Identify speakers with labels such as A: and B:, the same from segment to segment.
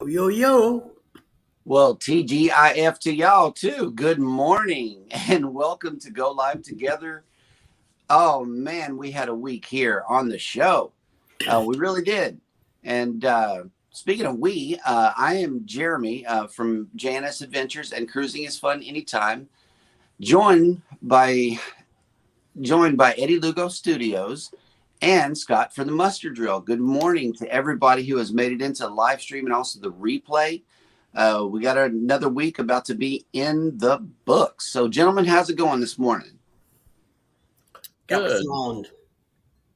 A: Yo, yo.
B: Well, TGIF to y'all too. Good morning and welcome to Go Live Together. Oh man, we had a week here on the show. We really did. And speaking of I am Jeremy from J&S Adventures and Cruising is Fun Anytime, joined by Eddie Lugo Studios and Scott for the Muster Drill. Good morning to everybody who has made it into the live stream and also the replay. We got another week about to be in the books. So, gentlemen, how's it going this morning?
A: Good.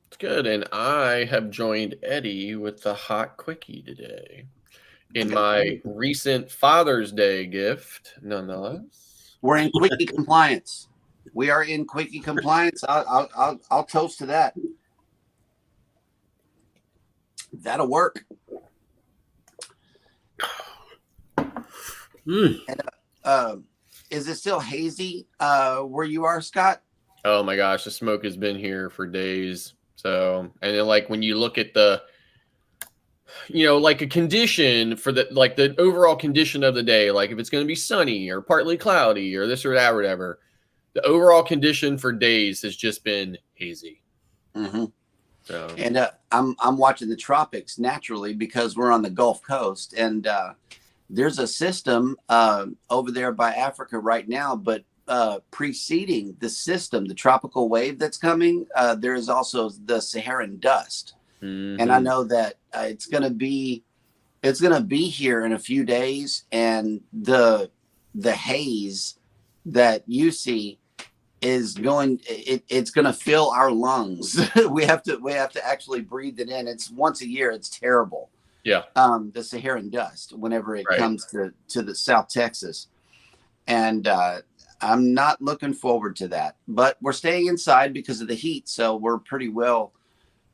C: It's good. And I have joined Eddie with the hot quickie today in my recent Father's Day gift, nonetheless.
B: We're in quickie compliance. We are in quickie compliance. I'll toast to that. That'll work. And, is it still hazy where you are, Scott?
C: Oh my gosh, the smoke has been here for days. So, and then like when you look at the, like a condition for the overall condition of the day, like if it's going to be sunny or partly cloudy or this or that or whatever, the overall condition for days has just been hazy.
B: Mm-hmm.
C: So,
B: and I'm watching the tropics naturally because we're on the Gulf Coast, and there's a system over there by Africa right now, but preceding the system, the tropical wave that's coming, there is also the Saharan dust.
C: Mm-hmm.
B: And I know that it's going to be here in a few days, and the haze that you see is it's going to fill our lungs. we have to actually breathe it in. It's once a year. It's terrible.
C: Yeah.
B: The Saharan dust whenever it comes to the South Texas. And I'm not looking forward to that, but we're staying inside because of the heat. So we're pretty well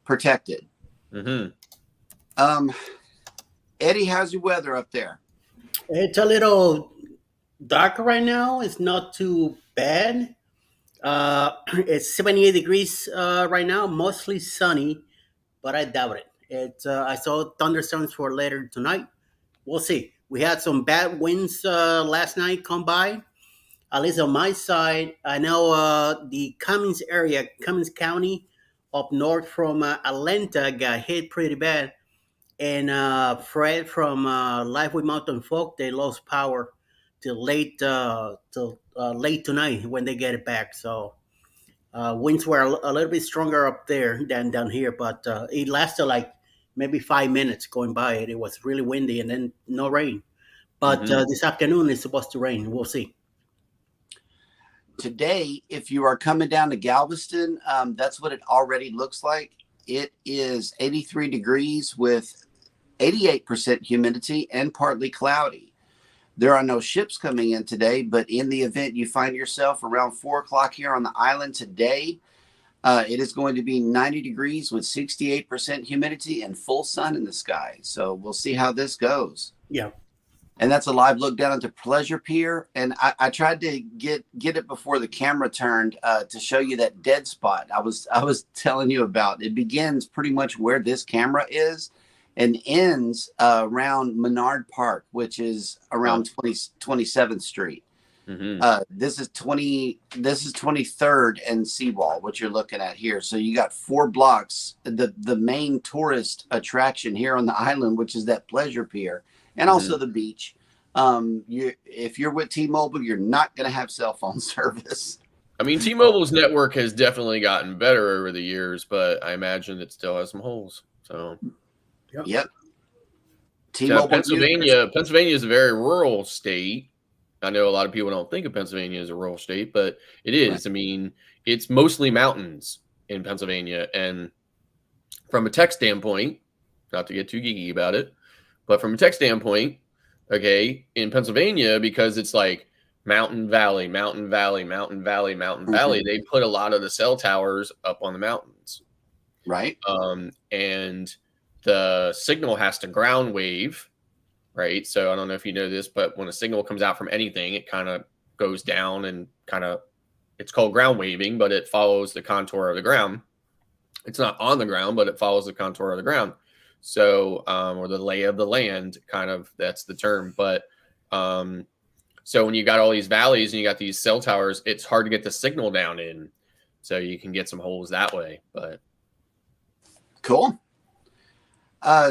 B: protected.
C: Mm-hmm.
B: Eddie, how's your weather up there?
A: It's a little dark right now. It's not too bad. It's 78 degrees right now, mostly sunny, but I doubt it. I saw thunderstorms for later tonight. We'll see. We had some bad winds last night come by. At least on my side, I know the Cummins area, Cummins County, up north from Atlanta, got hit pretty bad. And Fred from Lifeway Mountain Folk, they lost power till late tonight when they get it back. So winds were a little bit stronger up there than down here, but it lasted like maybe 5 minutes going by it. It was really windy and then no rain. But this afternoon it's supposed to rain. We'll see.
B: Today, if you are coming down to Galveston, that's what it already looks like. It is 83 degrees with 88% humidity and partly cloudy. There are no ships coming in today, but in the event you find yourself around 4 o'clock here on the island today, it is going to be 90 degrees with 68% humidity and full sun in the sky. So we'll see how this goes.
A: Yeah.
B: And that's a live look down at the Pleasure Pier. And I tried to get it before the camera turned to show you that dead spot I was telling you about. It begins pretty much where this camera is and ends around Menard Park, which is around 27th Street.
C: Mm-hmm.
B: This is 23rd and Seawall, what you're looking at here. So you got 4 blocks. The main tourist attraction here on the island, which is that Pleasure Pier, and also the beach. If you're with T-Mobile, you're not going to have cell phone service.
C: I mean, T-Mobile's network has definitely gotten better over the years, but I imagine it still has some holes. So,
B: yep.
C: T-Mobile, Pennsylvania is a very rural state. I know a lot of people don't think of Pennsylvania as a rural state, but it is. Right. I mean, it's mostly mountains in Pennsylvania, and from a tech standpoint, not to get too geeky about it, but from a tech standpoint, okay, in Pennsylvania, because it's like mountain valley, mountain valley, mountain valley, mountain valley, they put a lot of the cell towers up on the mountains.
B: Right.
C: And the signal has to ground wave, right? So I don't know if you know this, but when a signal comes out from anything, it kind of goes down and it's called ground waving, but it follows the contour of the ground. It's not on the ground, but it follows the contour of the ground. So, or the lay of the land, kind of, that's the term. But so when you got all these valleys and you got these cell towers, it's hard to get the signal down in. So you can get some holes that way. But
B: cool.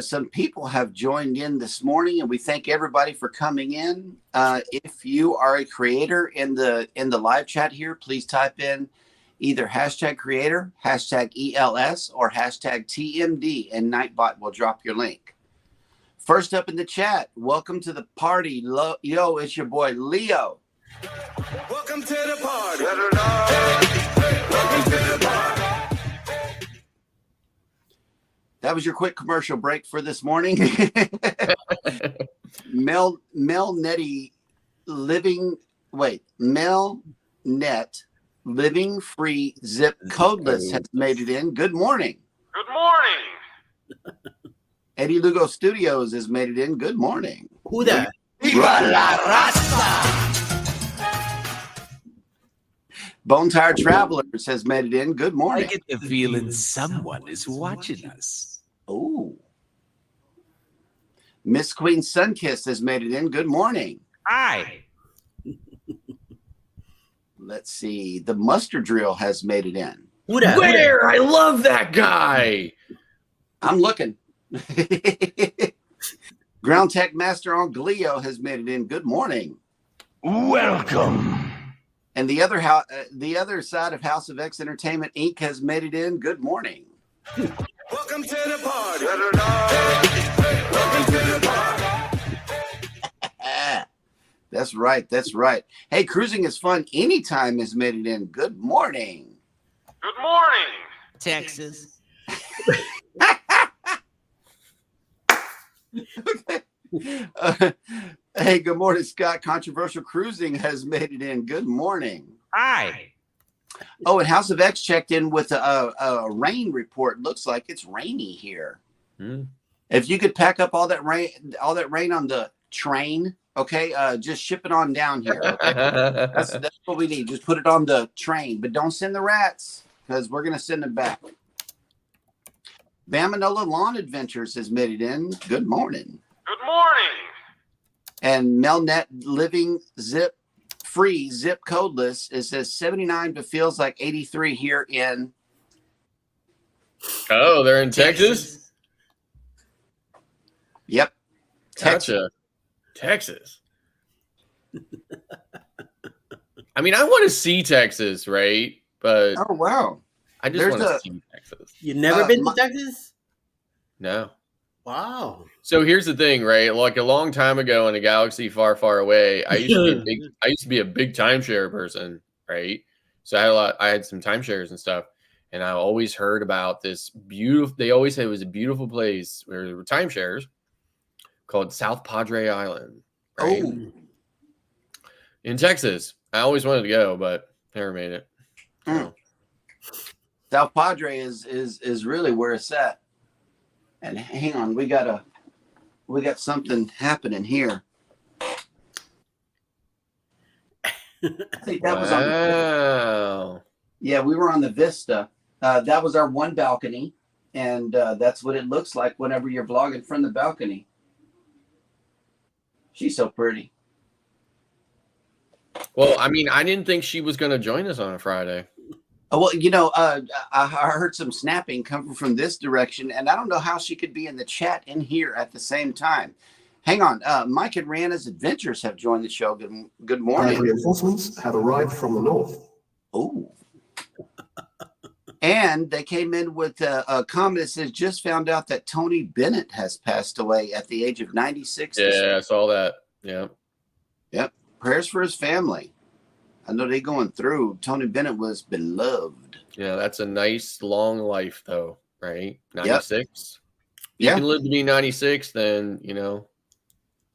B: Some people have joined in this morning, and we thank everybody for coming in. If you are a creator in the live chat here, please type in either hashtag creator, hashtag ELS, or hashtag TMD, and Nightbot will drop your link. First up in the chat, welcome to the party. Yo, it's your boy Leo.
D: Welcome to the party. Welcome to the party.
B: That was your quick commercial break for this morning. Mel Net Living Free Zip Codeless has made it in. Good morning.
D: Good morning.
B: Eddie Lugo Studios has made it in. Good morning.
A: Who that?
B: Bone Tired Travelers has made it in. Good morning.
E: I get the feeling someone is watching us.
B: Oh. Miss Queen Sunkiss has made it in. Good morning.
E: Hi.
B: Let's see. The Mustard Drill has made it in.
A: Who that?
C: where? I love that guy.
B: I'm looking. Ground Tech Master on Glio has made it in. Good morning.
E: Welcome.
B: And the other side of House of X Entertainment Inc. has made it in. Good morning.
D: Welcome to the party. Welcome to the party.
B: That's right. That's right. Hey, Cruising is Fun Anytime has made it in. Good morning.
D: Good morning.
E: Texas.
B: Hey, good morning, Scott. Controversial Cruising has made it in. Good morning.
E: Hi.
B: Oh, and House of X checked in with a rain report. Looks like it's rainy here. If you could pack up all that rain on the train, okay, just ship it on down here. Okay? that's what we need. Just put it on the train, but don't send the rats because we're gonna send them back. Bamanola Lawn Adventures has made it in. Good morning.
D: Good morning.
B: And Melnet Living Free Zip Codeless, it says 79 but feels like 83 here in.
C: Oh, they're in Texas?
B: Yep.
C: Gotcha. Texas. I mean, I want to see Texas, right? But
B: Oh, wow.
C: I just want to see Texas.
A: You never been to Texas?
C: No.
A: Wow.
C: So here's the thing, right? Like a long time ago in a galaxy far, far away, I used to be a big timeshare person, right? So I had some timeshares and stuff, and I always heard about this beautiful. They always said it was a beautiful place where there were timeshares called South Padre Island, right?
B: Oh.
C: In Texas. I always wanted to go, but never made it.
B: South Padre is really where it's at. And hang on, we got something happening here. I think that was on the, yeah, we were on the Vista. That was our one balcony, and that's what it looks like whenever you're vlogging from the balcony. She's so pretty.
C: Well, I mean, I didn't think she was going to join us on a Friday.
B: Well, I heard some snapping coming from this direction, and I don't know how she could be in the chat in here at the same time. Hang on. Mike and Rihanna's Adventures have joined the show. Good morning.
F: Reinforcements have arrived from the north.
B: Oh. And they came in with a comment that says, just found out that Tony Bennett has passed away at the age of 96.
C: Yeah, I saw that. Yeah.
B: Yep. Prayers for his family. I know they're going through. Tony Bennett was beloved.
C: Yeah, that's a nice long life, though, right? 96. Yep. You can live to be 96, then,
A: You've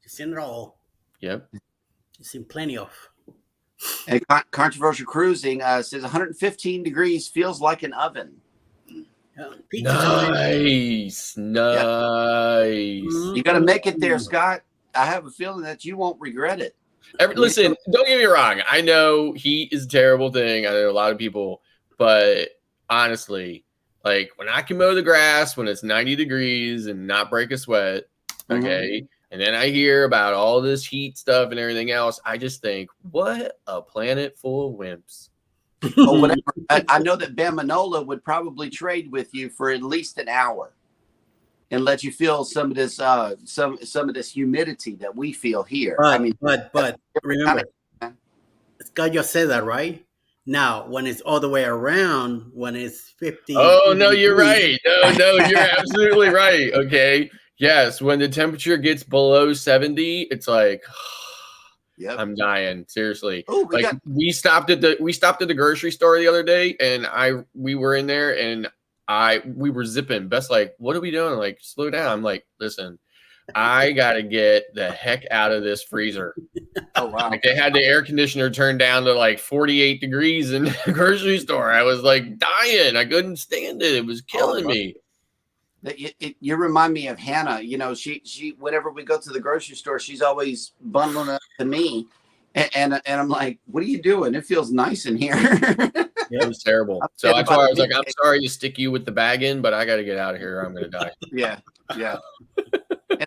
A: seen it all.
C: Yep.
A: You've seen plenty of.
B: And Controversial Cruising says 115 degrees feels like an oven.
C: Nice.
B: You got to make it there, Scott. I have a feeling that you won't regret it.
C: Listen, don't get me wrong. I know heat is a terrible thing. I know a lot of people, but honestly, Like when I can mow the grass when it's 90 degrees and not break a sweat, okay? And then I hear about all this heat stuff and everything else. I just think, what a planet full of wimps.
B: Or whatever. I know that Ben Manola would probably trade with you for at least an hour and let you feel some of this some of this humidity that we feel here.
A: But remember, Scott just said that, right? Now, when it's all the way around, when it's 50.
C: Oh, no, you're right. No, you're absolutely right. Okay. Yes, when the temperature gets below 70, it's like
B: Yep.
C: I'm dying. Seriously.
B: Oh,
C: we stopped at the grocery store the other day, and we were in there, and we were zipping. Best like, what are we doing? Like, slow down. I'm like, listen, I gotta get the heck out of this freezer.
B: Oh wow!
C: Like they had the air conditioner turned down to like 48 degrees in the grocery store. I was like dying. I couldn't stand it. It was killing me.
B: You remind me of Hannah. You know, she whenever we go to the grocery store, she's always bundling up to me, and I'm like, "What are you doing? It feels nice in here."
C: It was terrible. So that's why I was like, "I'm sorry to stick you with the bag in, but I got to get out of here. Or I'm going to die."
B: Yeah.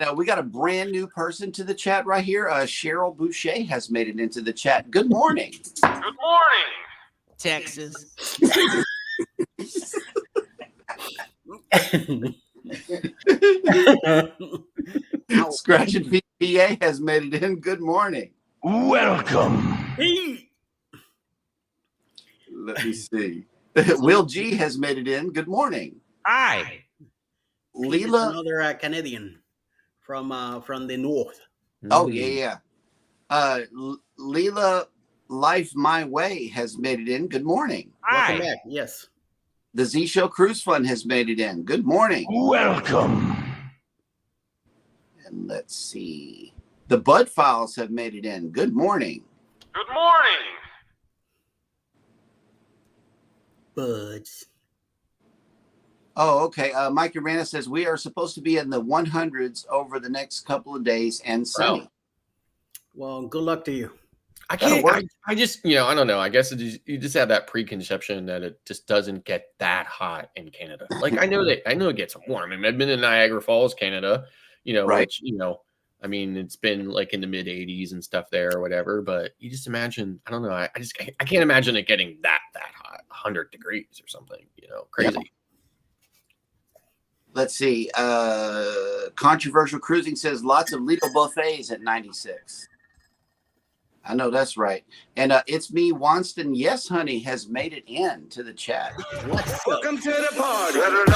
B: And we got a brand new person to the chat right here. Cheryl Boucher has made it into the chat. Good morning.
E: Good morning, Texas.
B: Scratch and PA has made it in. Good morning.
E: Welcome.
B: Let me see. Will G has made it in. Good morning.
E: Hi.
B: Leela,
A: another Canadian from the north.
B: Oh yeah. Leela, Life My Way has made it in. Good morning.
A: Welcome back. Yes.
B: The Z Show Cruise Fund has made it in. Good morning.
E: Welcome.
B: And let's see. The Bud Files have made it in. Good morning.
E: Good morning.
A: Buds.
B: Oh, okay. Mike Urana says we are supposed to be in the 100s over the next couple of days and sunny.
C: Wow.
A: Well, good luck to you.
C: I can't. I just, I don't know. I guess you just have that preconception that it just doesn't get that hot in Canada. Like I know it gets warm. I mean, I've been in Niagara Falls, Canada.
B: Right.
C: Which I mean, it's been like in the mid 80s and stuff there or whatever. But you just imagine. I don't know. I can't imagine it getting that hot, 100 degrees or something. Crazy.
B: Yeah. Let's see. Controversial Cruising says lots of legal buffets at 96. I know that's right. And It's Me, Wanston. Yes, honey, has made it in to the chat.
D: Welcome to the party. Welcome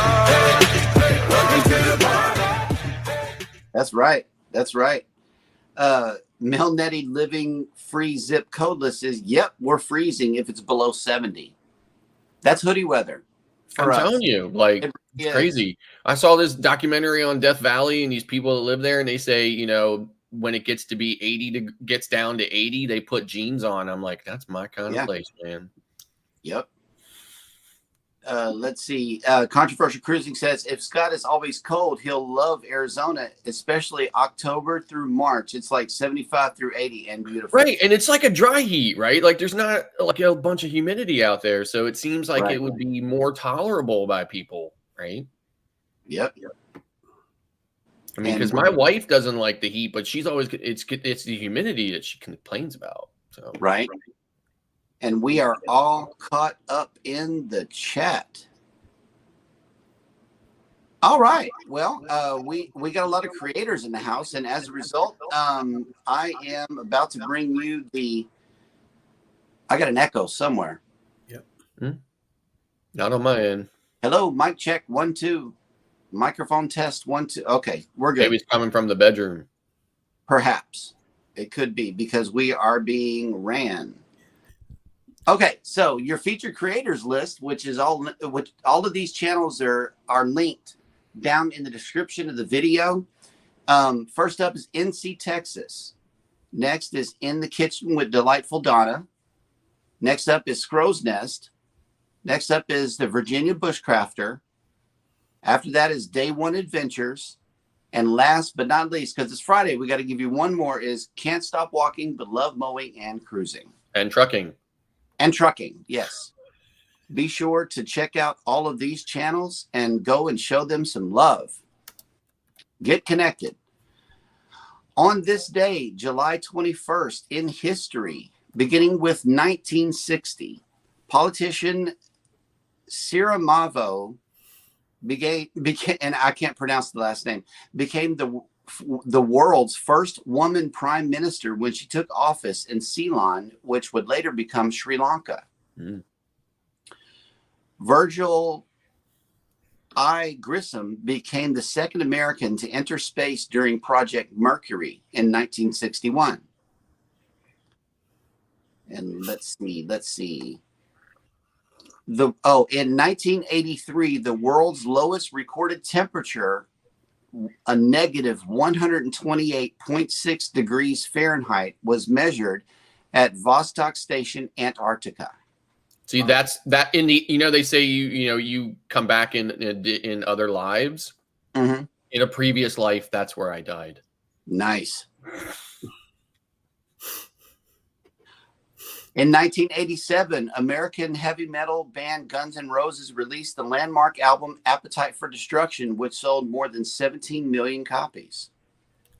D: to the party.
B: That's right. That's right. Melnetti Living Free Zip Codeless says, yep, we're freezing if it's below 70. That's hoodie weather.
C: I'm telling you, like, it's crazy. I saw this documentary on Death Valley and these people that live there, and they say, when it gets to be gets down to 80, they put jeans on. I'm like, that's my kind of place, man.
B: Yep. Let's see. Controversial Cruising says, if Scott is always cold, he'll love Arizona, especially October through March. It's like 75 through 80 and beautiful.
C: Right. And it's like a dry heat, right? Like there's not like a bunch of humidity out there. So it seems like it would be more tolerable by people, right?
B: Yep.
C: I mean, because my wife doesn't like the heat, but she's always it's the humidity that she complains about. So
B: right. And we are all caught up in the chat. All right. Well, we got a lot of creators in the house, and as a result, I am about to bring you I got an echo somewhere.
A: Yep.
C: Not on my end.
B: Hello, mic check 1 2. Microphone test 1 2. Okay, we're good.
C: Maybe it's coming from the bedroom.
B: Perhaps it could be because we are being ran. Okay, so your featured creators list, which all of these channels are linked down in the description of the video. First up is NC Texas. Next is In the Kitchen with Delightful Donna. Next up is Scrow's Nest. Next up is the Virginia Bushcrafter. After that is Day One Adventures. And last but not least, because it's Friday, we got to give you one more, is Can't Stop Walking but Love Mowing and Cruising.
C: And trucking.
B: And trucking, yes. Be sure to check out all of these channels and go and show them some love. Get connected. On this day, July 21st, in history, beginning with 1960, politician Siramavo became, and I can't pronounce the last name, became the world's first woman prime minister when she took office in Ceylon, which would later become Sri Lanka.
C: Mm.
B: Virgil I. Grissom became the second American to enter space during Project Mercury in 1961. And let's see. In 1983, the world's lowest recorded temperature, a negative 128.6 degrees Fahrenheit, was measured at Vostok Station, Antarctica.
C: See, that's that in the, they say you come back in other lives.
B: Mm-hmm.
C: In a previous life, that's where I died.
B: Nice. In 1987, American heavy metal band Guns N' Roses released the landmark album Appetite for Destruction, which sold more than 17 million copies.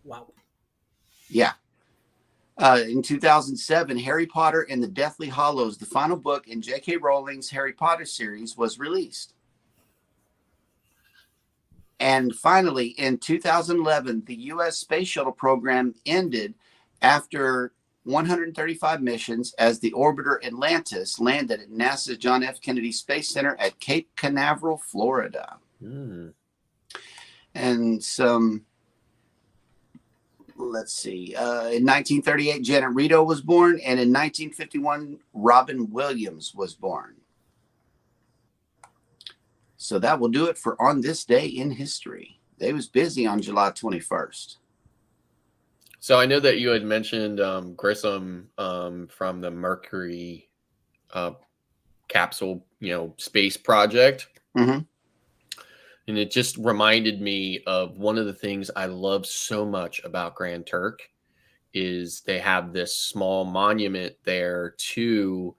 A: Wow.
B: Yeah. In 2007, Harry Potter and the Deathly Hallows, the final book in J.K. Rowling's Harry Potter series, was released. And finally, in 2011, the U.S. Space Shuttle program ended after 135 missions as the orbiter Atlantis landed at NASA's John F. Kennedy Space Center at Cape Canaveral, Florida.
C: Mm.
B: And some, let's see, in 1938, Janet Rito was born, and in 1951, Robin Williams was born. So that will do it for On This Day in History. They was busy on July 21st.
C: So I know that you had mentioned Grissom from the Mercury capsule, space project.
B: Mm-hmm.
C: And it just reminded me of one of the things I love so much about Grand Turk is they have this small monument there to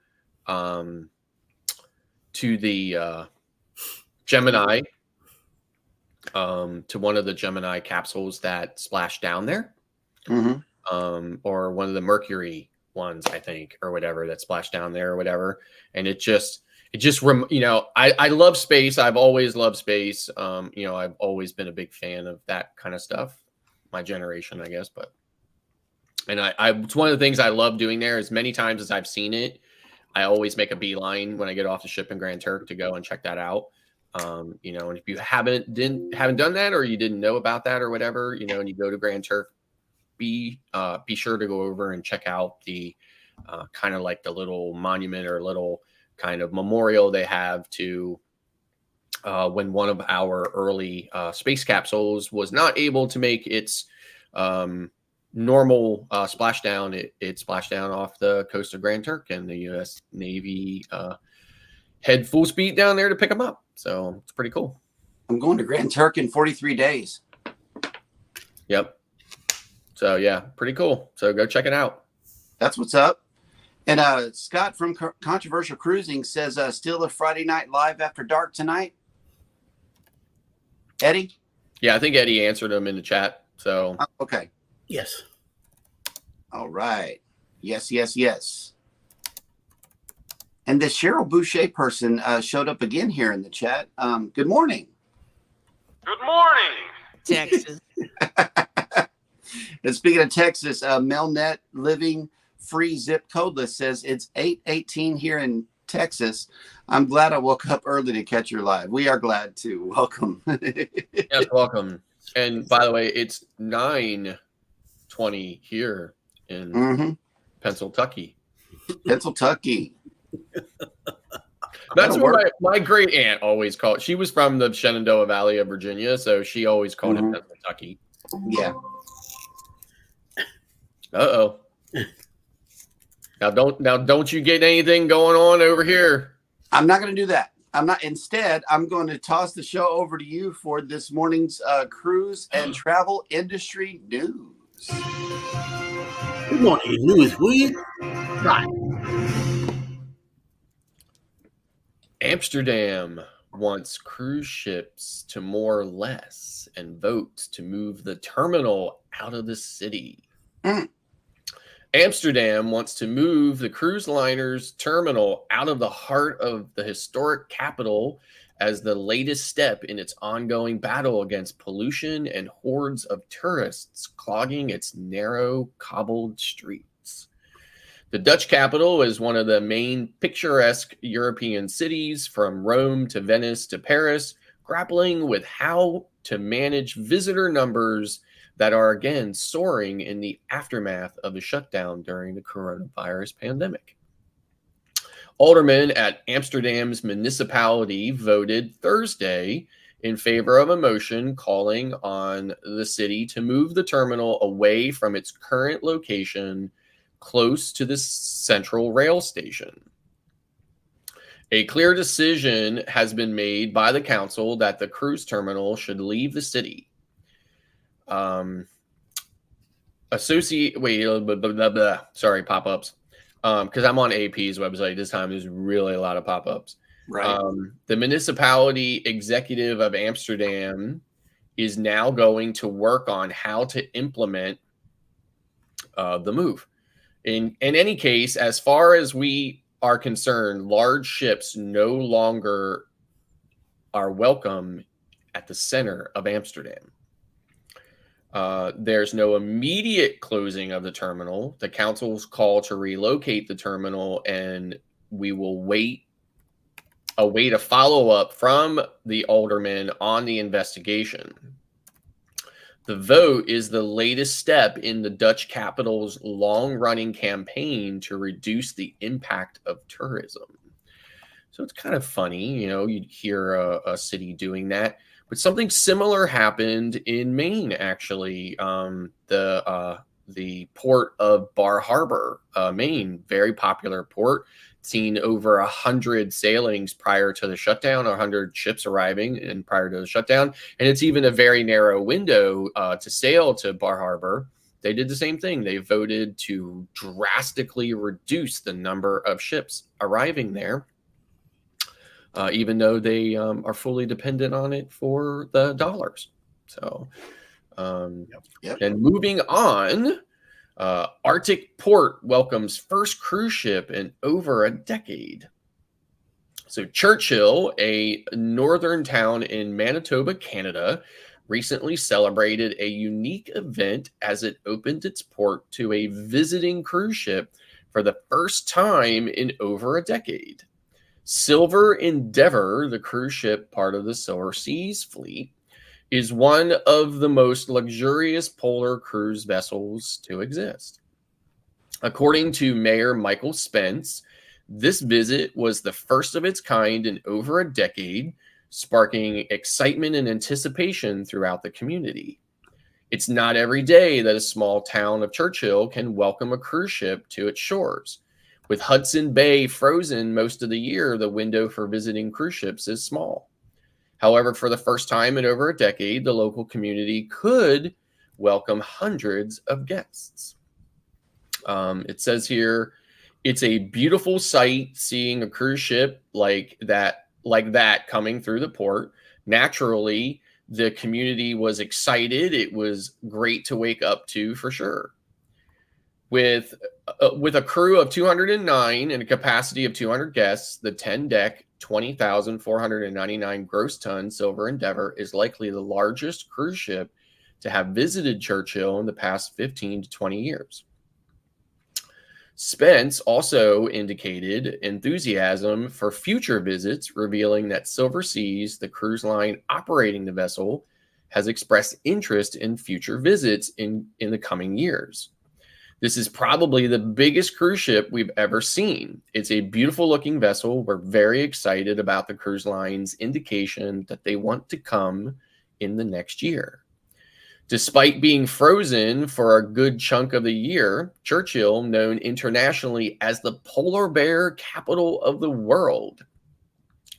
C: the Gemini, to one of the Gemini capsules that splashed down there.
B: Mm-hmm.
C: Or one of the Mercury ones, I think, or whatever, that splashed down there or whatever. And I love space. I've always loved space. I've always been a big fan of that kind of stuff. My generation, I guess. And it's one of the things I love doing there. As many times as I've seen it, I always make a beeline when I get off the ship in Grand Turk to go and check that out. And if you haven't done that, or you didn't know about that or whatever, and you go to Grand Turk, be sure to go over and check out the kind of like the little monument or little kind of memorial they have to when one of our early space capsules was not able to make its normal splashdown. It splashed down off the coast of Grand Turk, and the U.S. Navy head full speed down there to pick them up. So it's pretty cool.
B: I'm going to Grand Turk in 43 days.
C: Yep. So yeah, pretty cool. So go check it out.
B: That's what's up. And Scott from Controversial Cruising says, still a Friday night live after dark tonight. Eddie?
C: Yeah, I think Eddie answered him in the chat. So
B: okay.
A: Yes.
B: All right. Yes. And the Cheryl Boucher person showed up again here in the chat. Good morning.
E: Good morning.
G: Texas.
B: And speaking of Texas, Melnet Living Free Zip Codeless says it's 8:18 here in Texas. I'm glad I woke up early to catch your live. We are glad to. Welcome.
C: Yes, welcome. And by the way, it's 9:20 here in Pennsylvania.
B: Pennsylvania.
C: That's what my great aunt always called. She was from the Shenandoah Valley of Virginia, so she always called it Pennsylvania.
B: Yeah.
C: Uh-oh. Now don't you get anything going on over here.
B: I'm not going to do that. Instead, I'm going to toss the show over to you for this morning's cruise and travel industry news.
A: Good morning, news week. Right.
C: Amsterdam wants cruise ships to more or less and votes to move the terminal out of the city. Amsterdam wants to move the cruise liner's terminal out of the heart of the historic capital as the latest step in its ongoing battle against pollution and hordes of tourists clogging its narrow, cobbled streets. The Dutch capital is one of the main picturesque European cities, from Rome to Venice to Paris, grappling with how to manage visitor numbers that are again soaring in the aftermath of the shutdown during the coronavirus pandemic. Aldermen at Amsterdam's municipality voted Thursday in favor of a motion calling on the city to move the terminal away from its current location close to the central rail station. A clear decision has been made by the council that the cruise terminal should leave the city. Sorry, pop-ups. Because I'm on AP's website this time. There's really a lot of pop-ups.
B: Right.
C: The municipality executive of Amsterdam is now going to work on how to implement the move. In any case, as far as we are concerned, large ships no longer are welcome at the center of Amsterdam. There's no immediate closing of the terminal. The council's call to relocate the terminal, and we will await a follow-up from the aldermen on the investigation. The vote is the latest step in the Dutch capital's long-running campaign to reduce the impact of tourism. So it's kind of funny, you'd hear a city doing that. But something similar happened in Maine, actually. The port of Bar Harbor, Maine, very popular port, seen over 100 sailings prior to the shutdown, 100 ships arriving and prior to the shutdown. And it's even a very narrow window to sail to Bar Harbor. They did the same thing. They voted to drastically reduce the number of ships arriving there. Even though they are fully dependent on it for the dollars. So, And moving on, Arctic Port welcomes first cruise ship in over a decade. So Churchill, a northern town in Manitoba, Canada, recently celebrated a unique event as it opened its port to a visiting cruise ship for the first time in over a decade. Silver Endeavor, the cruise ship part of the Silver Seas fleet, is one of the most luxurious polar cruise vessels to exist. According to Mayor Michael Spence, this visit was the first of its kind in over a decade, sparking excitement and anticipation throughout the community. It's not every day that a small town of Churchill can welcome a cruise ship to its shores. With Hudson Bay frozen most of the year, the window for visiting cruise ships is small. However, for the first time in over a decade, the local community could welcome hundreds of guests. It says here, it's a beautiful sight seeing a cruise ship like that coming through the port. Naturally, the community was excited. It was great to wake up to, for sure. With a crew of 209 and a capacity of 200 guests, the 10-deck, 20,499 gross ton Silver Endeavor is likely the largest cruise ship to have visited Churchill in the past 15 to 20 years. Spence also indicated enthusiasm for future visits, revealing that Silver Seas, the cruise line operating the vessel, has expressed interest in future visits in the coming years. This is probably the biggest cruise ship we've ever seen. It's a beautiful looking vessel. We're very excited about the cruise line's indication that they want to come in the next year. Despite being frozen for a good chunk of the year, Churchill, known internationally as the polar bear capital of the world,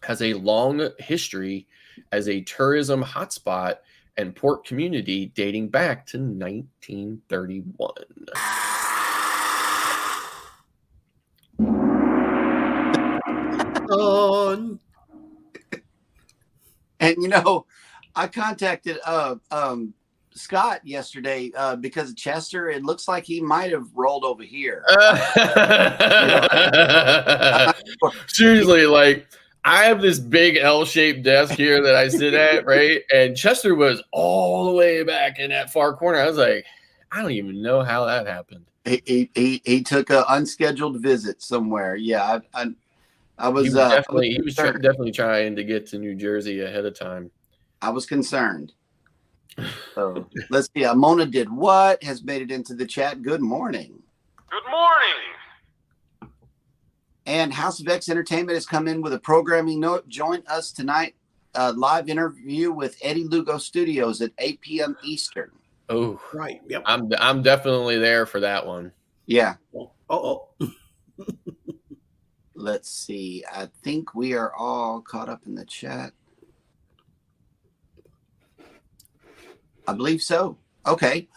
C: has a long history as a tourism hotspot and port community dating back to 1931.
B: And I contacted Scott yesterday because of Chester. It looks like he might have rolled over here.
C: Seriously, like I have this big L-shaped desk here that I sit at, right? And Chester was all the way back in that far corner. I was like, I don't even know how that happened.
B: He took an unscheduled visit somewhere. Yeah, I was
C: he was definitely trying to get to New Jersey ahead of time.
B: I was concerned. So let's see. Mona did what has made it into the chat. Good morning.
E: Good morning.
B: And House of X Entertainment has come in with a programming note. Join us tonight. Live interview with Eddie Lugo Studios at 8 p.m. Eastern.
C: Oh,
A: right. Yep.
C: I'm definitely there for that one.
B: Yeah.
A: Oh.
B: Let's see. I think we are all caught up in the chat. I believe so. Okay.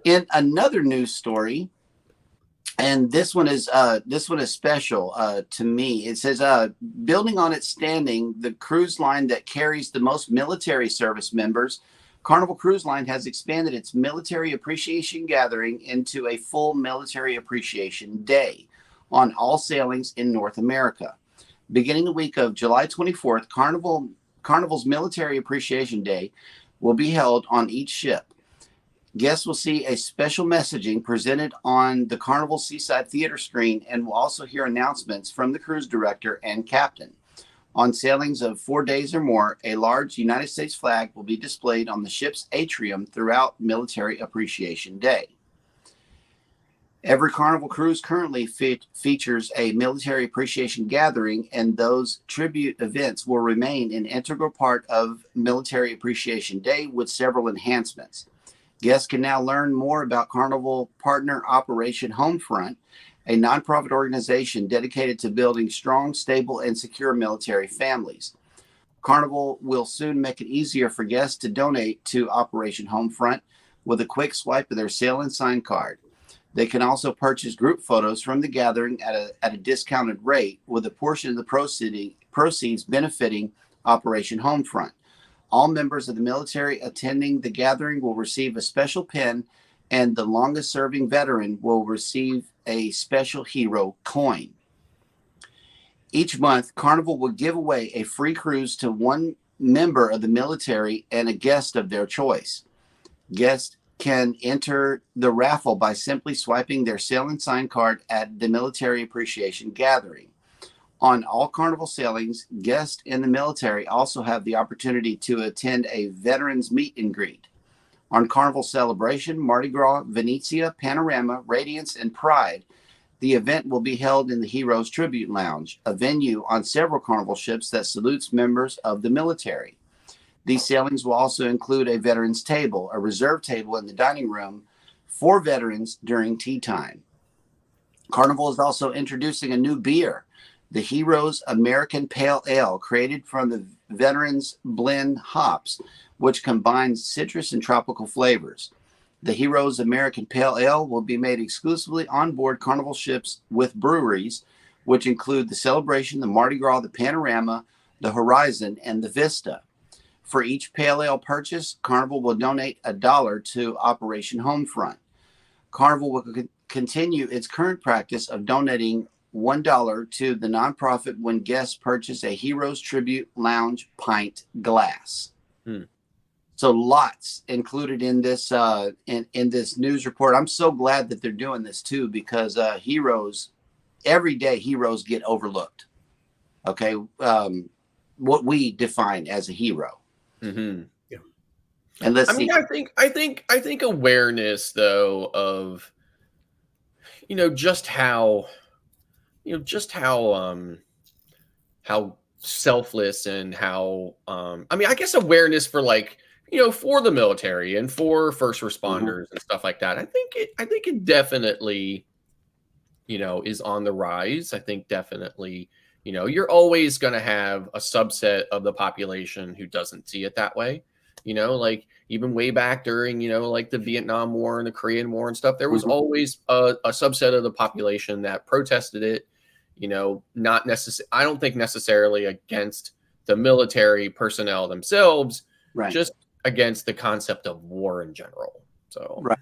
B: In another news story, and this one is special to me. It says, building on its standing, the cruise line that carries the most military service members, Carnival Cruise Line has expanded its military appreciation gathering into a full military appreciation day on all sailings in North America. Beginning the week of July 24th, Carnival's Military Appreciation Day will be held on each ship. Guests will see a special messaging presented on the Carnival Seaside Theater screen and will also hear announcements from the cruise director and captain. On sailings of 4 days or more, a large United States flag will be displayed on the ship's atrium throughout Military Appreciation Day. Every Carnival cruise currently features a military appreciation gathering, and those tribute events will remain an integral part of Military Appreciation Day with several enhancements. Guests can now learn more about Carnival partner Operation Homefront, a nonprofit organization dedicated to building strong, stable, and secure military families. Carnival will soon make it easier for guests to donate to Operation Homefront with a quick swipe of their Sail and Sign card. They can also purchase group photos from the gathering at a discounted rate, with a portion of the proceeds benefiting Operation Homefront. All members of the military attending the gathering will receive a special pin, and the longest-serving veteran will receive a special hero coin. Each month, Carnival will give away a free cruise to one member of the military and a guest of their choice. Guests can enter the raffle by simply swiping their Sail and Sign card at the Military Appreciation Gathering. On all Carnival sailings, guests in the military also have the opportunity to attend a veterans meet and greet. On Carnival Celebration, Mardi Gras, Venezia, Panorama, Radiance, and Pride, the event will be held in the Heroes Tribute Lounge, a venue on several Carnival ships that salutes members of the military. These sailings will also include a veterans table, a reserve table in the dining room for veterans during tea time. Carnival is also introducing a new beer, the Heroes American Pale Ale, created from the Veterans Blend hops, which combines citrus and tropical flavors. The Heroes American Pale Ale will be made exclusively on board Carnival ships with breweries, which include the Celebration, the Mardi Gras, the Panorama, the Horizon, and the Vista. For each Pale Ale purchase, Carnival will donate $1 to Operation Homefront. Carnival will continue its current practice of donating $1 to the nonprofit when guests purchase a Heroes Tribute Lounge pint glass. So lots included in this in this news report. I'm so glad that they're doing this too, because heroes, every day heroes get overlooked. Okay, what we define as a hero.
C: Mm-hmm.
B: Yeah. And let's see.
C: I think awareness though of just how how selfless and how I guess awareness for for the military and for first responders and stuff like that. I think it definitely is on the rise. I think definitely you're always going to have a subset of the population who doesn't see it that way. Even way back during the Vietnam War and the Korean War and stuff, there was always a subset of the population that protested it. Not necessarily. I don't think necessarily against the military personnel themselves,
B: Right.
C: just against the concept of war in general. So,
B: Right.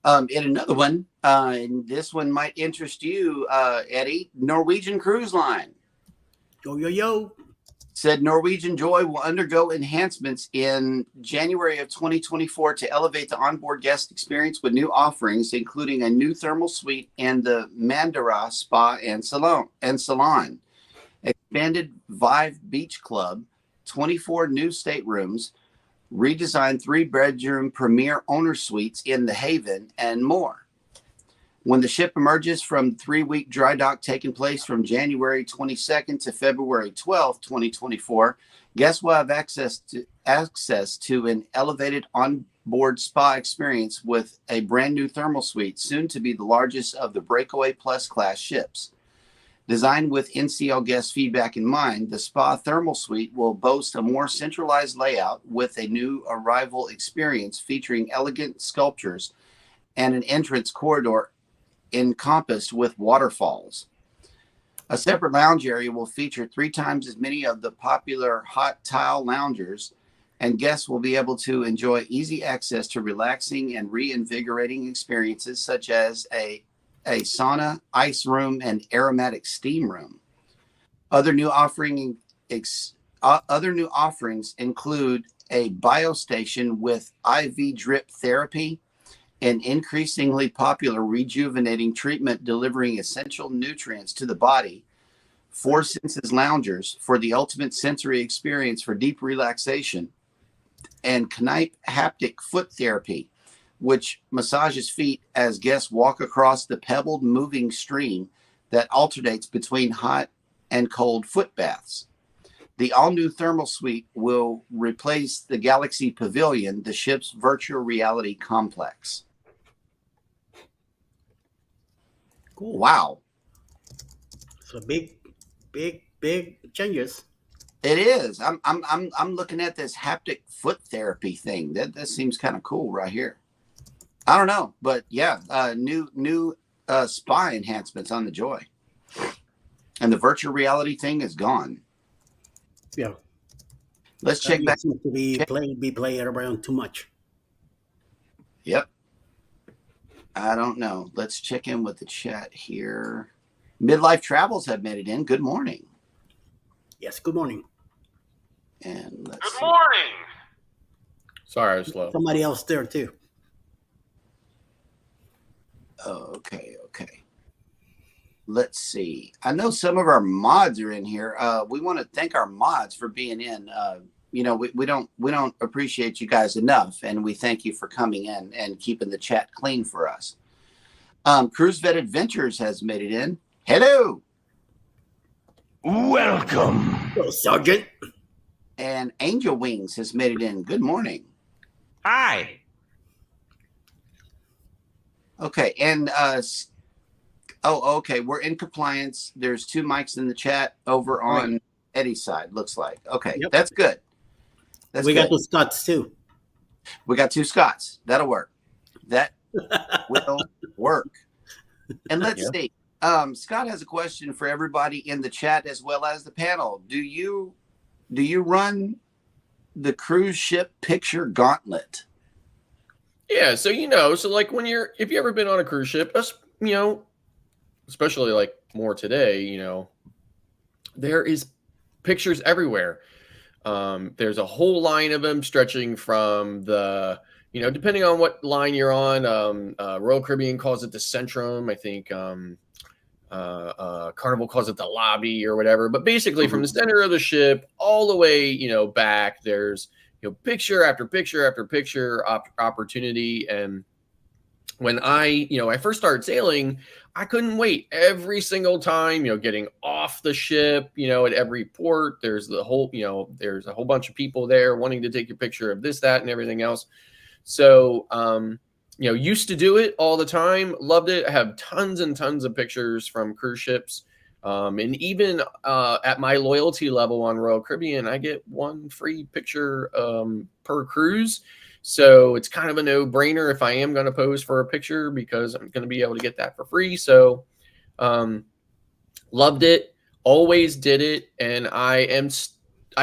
B: And another one, and this one might interest you, Eddie. Norwegian Cruise Line
A: Yo, yo, yo.
B: said Norwegian Joy will undergo enhancements in January of 2024 to elevate the onboard guest experience with new offerings, including a new thermal suite and the Mandara Spa and Salon, expanded Vive Beach Club, 24 new staterooms, redesigned 3-bedroom premier owner suites in the Haven, and more. When the ship emerges from the 3-week dry dock taking place from January 22nd to February 12th, 2024, guests will have access to an elevated onboard spa experience with a brand new thermal suite, soon to be the largest of the Breakaway Plus class ships. Designed with NCL guest feedback in mind, the Spa Thermal Suite will boast a more centralized layout with a new arrival experience featuring elegant sculptures and an entrance corridor encompassed with waterfalls. A separate lounge area will feature 3 times as many of the popular hot tile loungers, and guests will be able to enjoy easy access to relaxing and reinvigorating experiences such as a sauna, ice room, and aromatic steam room. Other new offerings include a biostation with IV drip therapy, an increasingly popular rejuvenating treatment delivering essential nutrients to the body, 4 Senses loungers for the ultimate sensory experience for deep relaxation, and Knipe haptic foot therapy, which massages feet as guests walk across the pebbled moving stream that alternates between hot and cold foot baths. The all-new thermal suite will replace the Galaxy Pavilion, the ship's virtual reality complex.
A: Cool.
B: Wow.
A: So big changes.
B: It is. I'm looking at this haptic foot therapy thing. That seems kind of cool right here. I don't know, but yeah, new spa enhancements on the Joy, and the virtual reality thing is gone.
A: Yeah.
B: Let's check back.
A: Seems to be playing around too much.
B: Yep. I don't know. Let's check in with the chat here. Midlife Travels have made it in. Good morning.
A: Yes. Good morning.
B: And let's
E: Good
B: see.
E: morning.
C: sorry, I was slow.
A: Somebody else there too.
B: Oh, okay. Let's see. I know some of our mods are in here. We want to thank our mods for being in. We don't appreciate you guys enough, and we thank you for coming in and keeping the chat clean for us. Cruise Vet Adventures has made it in. Hello.
D: Welcome.
A: Hello, Sergeant.
B: And Angel Wings has made it in. Good morning.
D: Hi.
B: Okay, and okay, we're in compliance. There's 2 mics in the chat over on Eddie's side, looks like. Okay,
A: Yep.
B: That's good.
A: We got those Scots too.
B: We got 2 Scots. That'll work. That will work. And let's see. Scott has a question for everybody in the chat as well as the panel. Do you run the cruise ship picture gauntlet?
C: Yeah, so like if you ever been on a cruise ship, especially like more today, there is pictures everywhere. There's a whole line of them stretching from the, depending on what line you're on. Royal Caribbean calls it the Centrum. I think Carnival calls it the lobby or whatever. But basically, from the center of the ship all the way, back, there's picture after picture after picture opportunity. And when I first started sailing, I couldn't wait. Every single time, getting off the ship, at every port, there's a whole bunch of people there wanting to take your picture of this, that, and everything else. So, used to do it all the time. Loved it. I have tons and tons of pictures from cruise ships. And even at my loyalty level on Royal Caribbean, I get 1 free picture per cruise. So it's kind of a no-brainer if I am going to pose for a picture because I'm going to be able to get that for free. So loved it. always did it, and I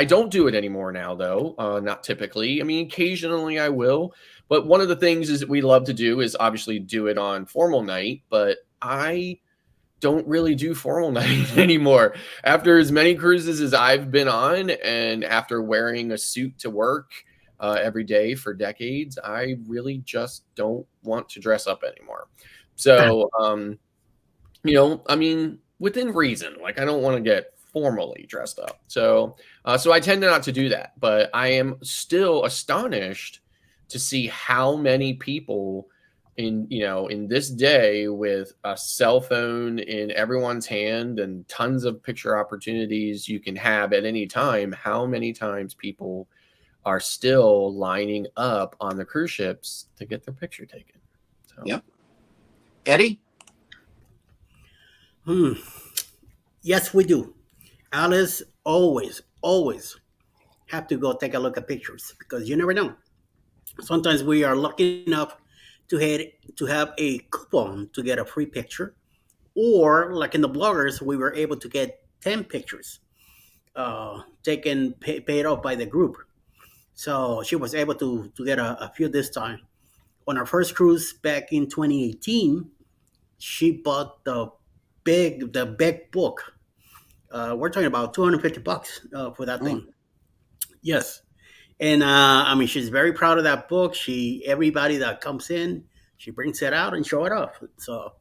C: don't do it anymore now, though. Not typically. I mean, occasionally I will. But one of the things is that we love to do is obviously do it on formal night. But I don't really do formal night anymore. After as many cruises as I've been on, and after wearing a suit to work every day for decades, I really just don't want to dress up anymore. So, I mean, within reason, like I don't want to get formally dressed up. So, so I tend not to do that. But I am still astonished to see how many people in this day with a cell phone in everyone's hand and tons of picture opportunities you can have at any time, how many times people are still lining up on the cruise ships to get their picture taken. So.
B: Yep. Eddie?
A: Yes, we do. Alice always have to go take a look at pictures because you never know. Sometimes we are lucky enough to have a coupon to get a free picture, or like in the bloggers, we were able to get 10 pictures paid off by the group. So she was able to get a few this time. On our first cruise back in 2018, she bought the big book. We're talking about $250 for that thing. Yes, and I mean she's very proud of that book. Everybody that comes in, she brings it out and show it off. So,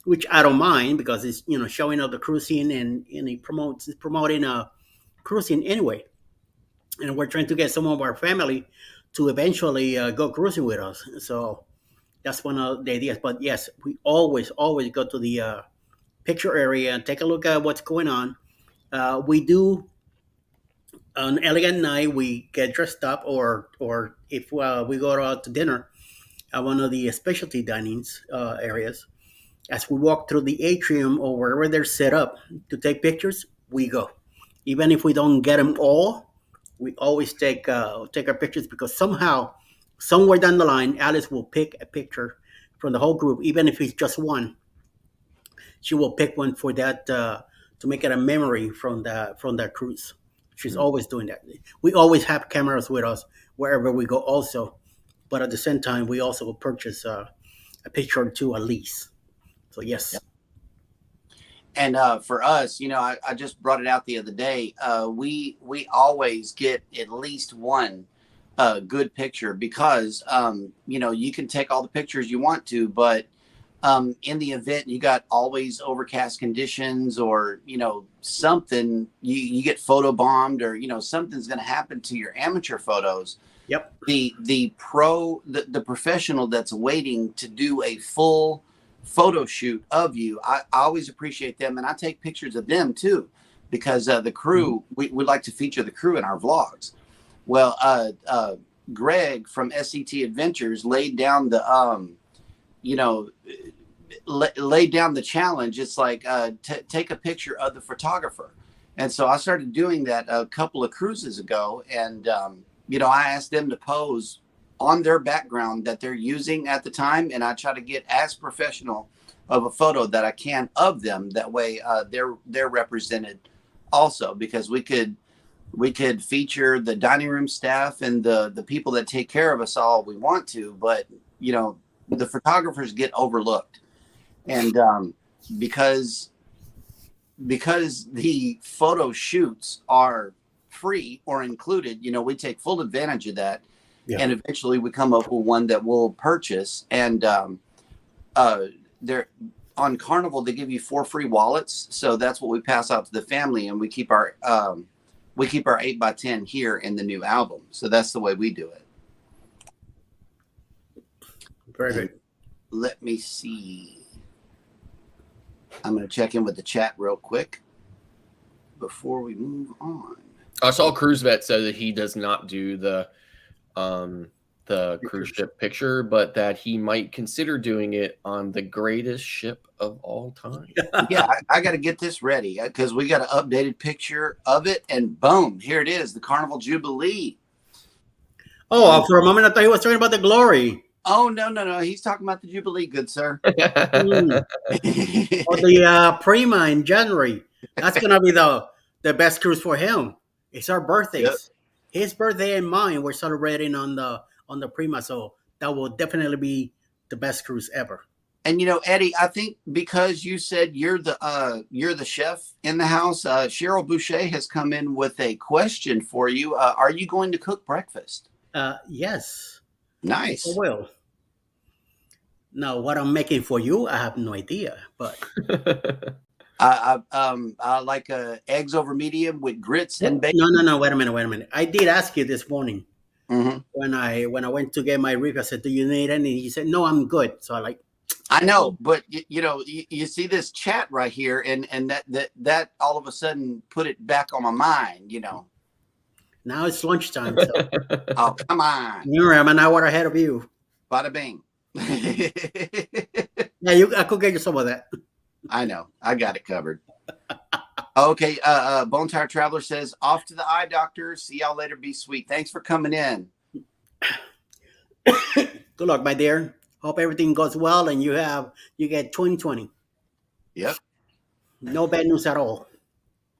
A: which I don't mind because it's showing up the cruising and it's promoting cruising anyway. And we're trying to get some of our family to eventually go cruising with us. So that's one of the ideas. But yes, we always go to the picture area and take a look at what's going on. We do on elegant night. We get dressed up, or if we go out to dinner at one of the specialty dinings areas. As we walk through the atrium or wherever they're set up to take pictures, we go. Even if we don't get them all, we always take our pictures because somehow, somewhere down the line, Alice will pick a picture from the whole group, even if it's just one. She will pick one for that to make it a memory from that cruise. She's always doing that. We always have cameras with us wherever we go, also, but at the same time, we also will purchase a picture or two at least. So yes.
B: Yep. And for us, I just brought it out the other day. We always get at least one good picture because you can take all the pictures you want to, but in the event you got always overcast conditions or something, you get photo bombed or something's going to happen to your amateur photos.
A: Yep.
B: The professional that's waiting to do a full photo shoot of you, I always appreciate them, and I take pictures of them too because the crew, we like to feature the crew in our vlogs. Well, Greg from SCT Adventures laid down the laid down the challenge. It's like take a picture of the photographer, and so I started doing that a couple of cruises ago, and I asked them to pose on their background that they're using at the time, and I try to get as professional of a photo that I can of them. That way they're represented also, because we could feature the dining room staff and the people that take care of us all we want to, but the photographers get overlooked. And because the photo shoots are free or included, we take full advantage of that. Yeah. And eventually we come up with one that we'll purchase. And they're on Carnival, they give you 4 free wallets. So that's what we pass out to the family, and we keep our 8x10 here in the new album. So that's the way we do it.
A: Very good.
B: Let me see. I'm going to check in with the chat real quick before we move on.
C: I saw Cruise Vet say that he does not do the cruise ship picture, but that he might consider doing it on the greatest ship of all time.
B: Yeah, I got to get this ready because we got an updated picture of it, and boom, here it is, the Carnival Jubilee.
A: Oh, for a moment I thought he was talking about the Glory.
B: Oh, no. He's talking about the Jubilee, good sir.
A: Or the Prima in January. That's gonna be the best cruise for him. It's our
B: Yep.
A: birthdays. His birthday and mine. We're celebrating on the Prima, so that will definitely be the best cruise ever.
B: And Eddie, I think because you said you're the chef in the house, Cheryl Boucher has come in with a question for you. Are you going to cook breakfast?
A: Yes, I
B: Nice.
A: will. Now, what I'm making for you, I have no idea, but
B: I like eggs over medium with grits and bacon.
A: no. Wait a minute. I did ask you this morning
B: Hmm.
A: when I went to get my rib. I said, "Do you need any?" He said, "No, I'm good." So I like,
B: I know, but you see this chat right here, and that all of a sudden put it back on my mind.
A: now it's lunchtime, so
B: Oh, come on,
A: I'm an hour ahead of you.
B: bada bing.
A: Yeah, I could get you some of that.
B: I know, I got it covered. Okay, Bone Tire Traveler says, off to the eye doctor. See y'all later. Be sweet. Thanks for coming in.
A: Good luck, my dear. Hope everything goes well and you get 2020.
B: Yep,
A: No bad news at all.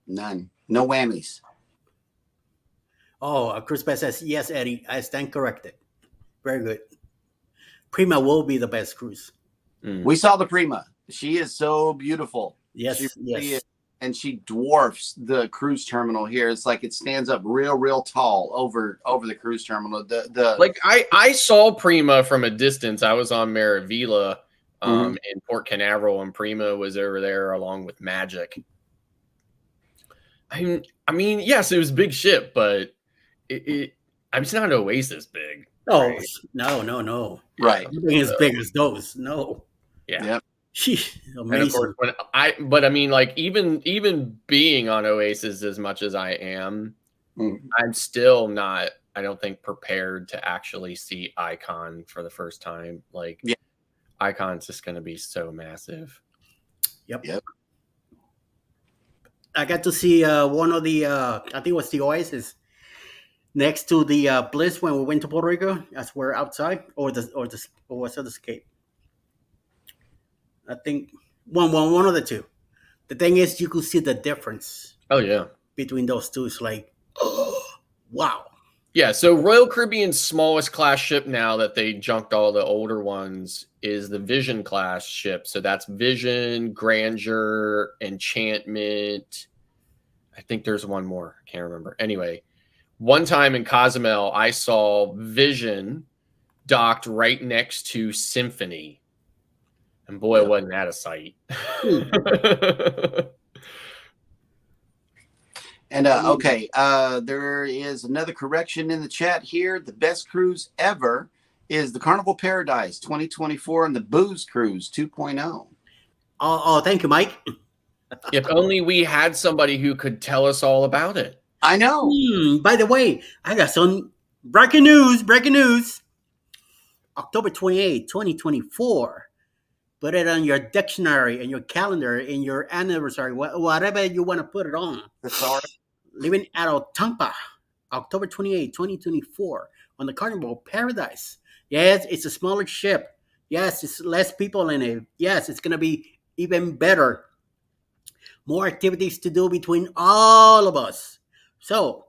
B: none. No whammies.
A: Oh, Chris Best says, yes, Eddie, I stand corrected. Very good. Prima will be the best cruise.
B: We saw the Prima. She is so beautiful.
A: Yes,
B: She really
A: yes.
B: is. And she dwarfs the cruise terminal here. It's like it stands up real tall over the cruise terminal.
C: Like I saw Prima from a distance. I was on Maravilla in Port Canaveral, and Prima was over there along with Magic. I mean, yes, it was a big ship, but it's not Oasis big.
A: Oh,
C: right?
A: no.
B: Right.
A: Nothing as big as those. No.
C: Yeah.
B: Yep.
A: Sheesh,
C: And of course,
A: amazing.
C: but I mean, like even being on Oasis as much as I am, I'm still not, I don't think, prepared to actually see Icon for the first time. Like,
B: Yeah.
C: Icon's just going to be so massive.
A: Yep.
B: Yep.
A: I got to see one of the, I think it was the Oasis next to the Bliss when we went to Puerto Rico. As we're outside, or was it the Escape? I think one of the two. The thing is, you could see the difference
C: Oh yeah,
A: between those two. It's like, oh, wow.
C: yeah. So Royal Caribbean's smallest class ship now that they junked all the older ones is the Vision class ship. So that's Vision, Grandeur, Enchantment. I think there's one more. I can't remember. Anyway, one time in Cozumel, I saw Vision docked right next to Symphony. And boy, wasn't that a sight.
B: And okay, there is another correction in the chat here. The best cruise ever is the Carnival Paradise 2024 and the Booze Cruise 2.0.
A: Oh, thank you, Mike.
C: If only we had somebody who could tell us all about it.
B: I know.
A: By the way, I got some breaking news. October 28, 2024. Put it on your dictionary, in your calendar, in your anniversary, whatever you want to put it on.
B: Sorry.
A: Living at Otampa, October 28, 2024, on the Carnival Paradise. Yes, it's a smaller ship. Yes, it's less people in it. Yes, it's going to be even better. More activities to do between all of us. So,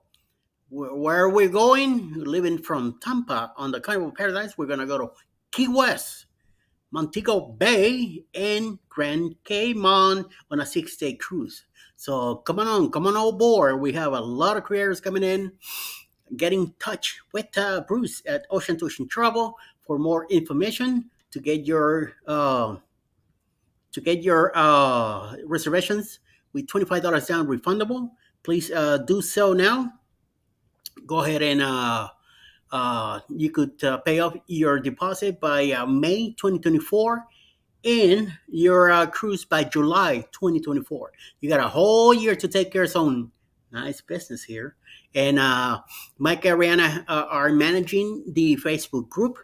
A: where are we going? Living from Tampa on the Carnival Paradise, we're going to go to Key West, Montego Bay, and Grand Cayman on a 6-day cruise. So come on board. We have a lot of creators coming in. Get in touch with Bruce at Ocean to Ocean Travel for more information to get your reservations with $25 down refundable. Please do so now. Go ahead and you could pay off your deposit by May 2024 and your cruise by July 2024. You got a whole year to take care of some nice business here. And Mike and Ariana are managing the Facebook group.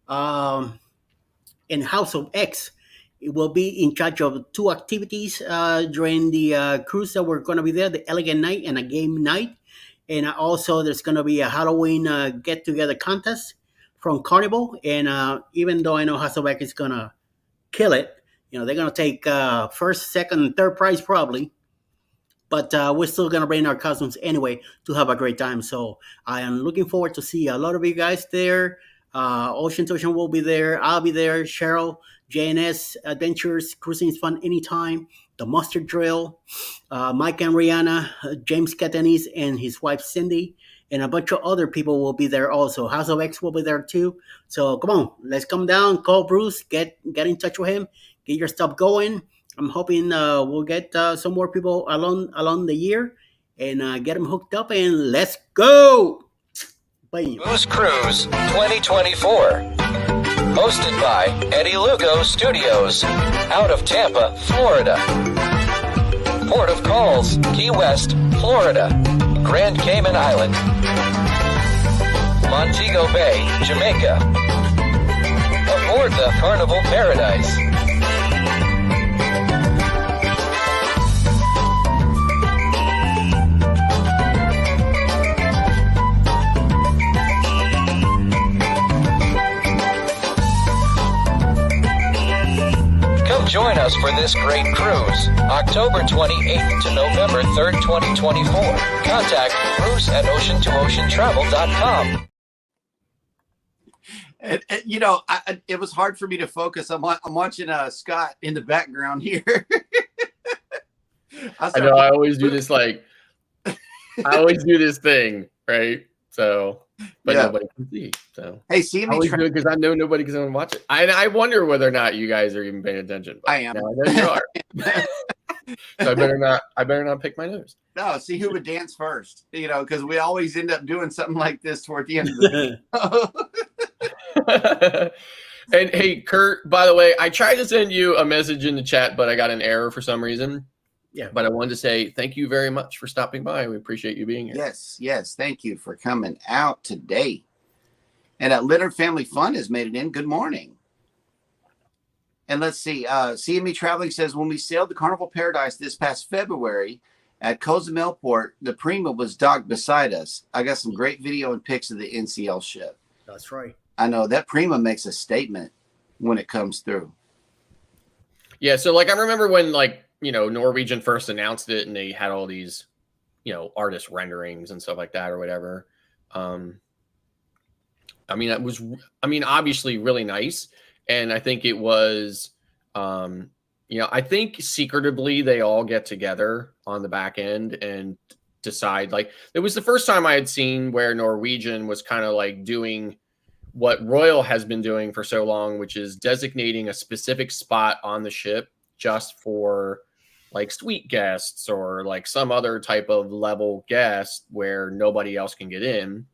A: And House of X will be in charge of 2 activities during the cruise that we're going to be there, the Elegant Night and a game night. And also there's going to be a Halloween get-together contest from Carnival. And even though I know House of X is going to kill it, they're going to take first, second, and third prize probably. but we're still gonna bring our cousins anyway to have a great time. So I am looking forward to see a lot of you guys there. Ocean to Ocean will be there. I'll be there. Cheryl, J&S Adventures, cruising is fun anytime. The Mustard Drill, Mike and Rihanna, James Catanis and his wife Cindy, and a bunch of other people will be there also. House of X will be there too. So come on, let's come down. Call Bruce. Get in touch with him. Get your stuff going. I'm hoping we'll get some more people along the year and get them hooked up and let's go. Bam.
G: Booze Cruise 2024. Hosted by Eddie Lugo Studios. Out of Tampa, Florida. Port of Calls, Key West, Florida. Grand Cayman Island. Montego Bay, Jamaica. Aboard the Carnival Paradise. Join us for this great cruise, October 28th to November 3rd, 2024. Contact Bruce at ocean2oceantravel.com.
B: And, it was hard for me to focus. I'm watching Scott in the background here.
C: I know I always do this I always do this thing, right? So, but nobody can see. So,
B: hey, see me
C: because I know nobody can watch it. I wonder whether or not you guys are even paying attention.
B: I am.
C: I know you are. So I better not pick my nose.
B: No, see who would dance first. Because we always end up doing something like this toward the end of the video.
C: And hey, Kurt, by the way, I tried to send you a message in the chat, but I got an error for some reason.
A: Yeah.
C: But I wanted to say thank you very much for stopping by. We appreciate you being here.
B: Yes. Thank you for coming out today. And Leonard Family Fun has made it in. Good morning. And let's see. CME Traveling says, when we sailed the Carnival Paradise this past February at Cozumel Port, the Prima was docked beside us. I got some great video and pics of the NCL ship.
A: That's right.
B: I know that Prima makes a statement when it comes through.
C: Yeah. So I remember when Norwegian first announced it and they had all these, artist renderings and stuff like that or whatever. It was obviously really nice. And I think it was, I think secretively they all get together on the back end and decide, it was the first time I had seen where Norwegian was kind of doing what Royal has been doing for so long, which is designating a specific spot on the ship just for suite guests or some other type of level guest where nobody else can get in.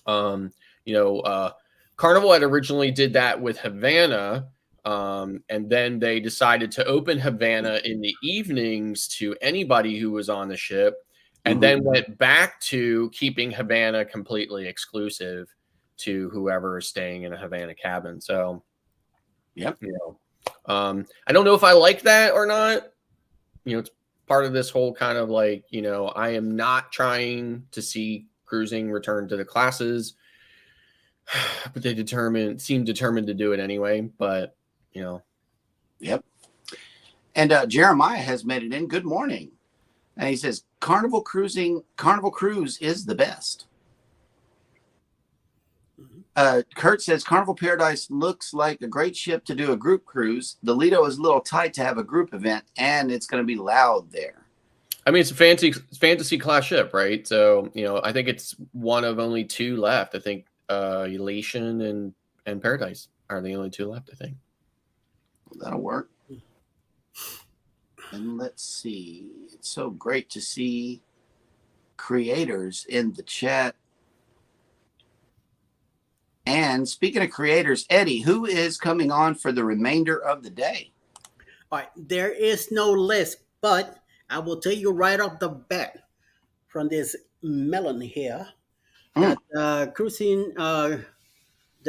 C: Carnival had originally did that with Havana, and then they decided to open Havana in the evenings to anybody who was on the ship, and then went back to keeping Havana completely exclusive to whoever is staying in a Havana cabin. So, I don't know if I like that or not. It's part of this whole kind of I am not trying to see cruising return to the classes, but they seem determined to do it anyway. But,
B: Yep. And Jeremiah has made it in. Good morning. And he says, Carnival Cruise is the best. Kurt says, Carnival Paradise looks like a great ship to do a group cruise. The Lido is a little tight to have a group event, and it's going to be loud there.
C: I mean, it's a fantasy class ship, right? So, I think it's one of only two left. I think Elation and Paradise are the only two left, I think.
B: That'll work. And let's see. It's so great to see creators in the chat. And speaking of creators, Eddie, who is coming on for the remainder of the day?
A: All right, there is no list, but I will tell you right off the bat from this melon here that cruising, the